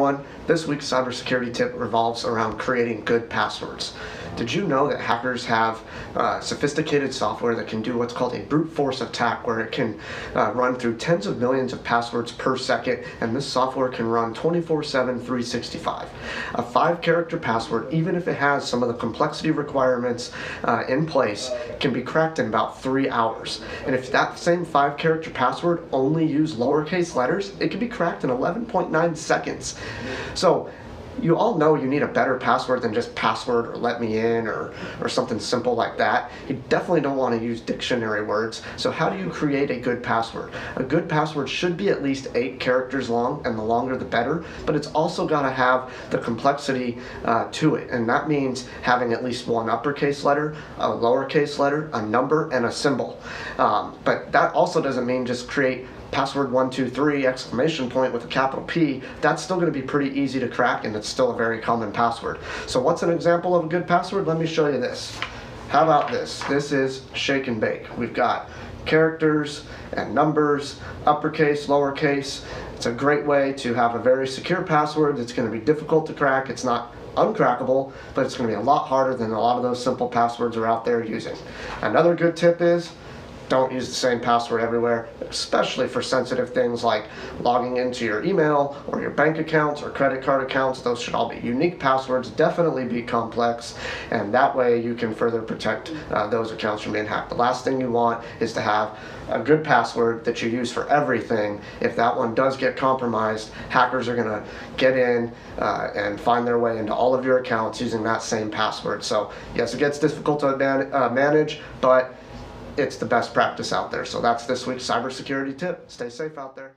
everyone. This week's cybersecurity tip revolves around creating good passwords. Did you know that hackers have sophisticated software that can do what's called a brute force attack, where it can run through tens of millions of passwords per second, and this software can run 24/7, 365. A 5-character password, even if it has some of the complexity requirements in place, can be cracked in about 3 hours. And if that same 5-character password only used lowercase letters, it can be cracked in 11.9 seconds. So you all know you need a better password than just password or let me in or something simple like that. You definitely don't want to use dictionary words. So how do you create a good password? A good password should be at least 8 characters long, and the longer the better, but it's also got to have the complexity to it, and that means having at least one uppercase letter, a lowercase letter, a number, and a symbol. But that also doesn't mean just create password 123 exclamation point with a capital P. That's still going to be pretty easy to crack, and it's still a very common password. So what's an example of a good password? Let me show you this. How about this? This is shake and bake. We've got characters and numbers, uppercase, lowercase. It's a great way to have a very secure password. It's going to be difficult to crack. It's not uncrackable, but it's going to be a lot harder than a lot of those simple passwords are out there using. Another good tip is don't use the same password everywhere, especially for sensitive things like logging into your email or your bank accounts or credit card accounts. Those should all be unique passwords, definitely be complex, and that way you can further protect those accounts from being hacked. The last thing you want is to have a good password that you use for everything. If that one does get compromised, hackers are going to get in and find their way into all of your accounts using that same password. So yes, it gets difficult to manage, but it's the best practice out there. So that's this week's cybersecurity tip. Stay safe out there.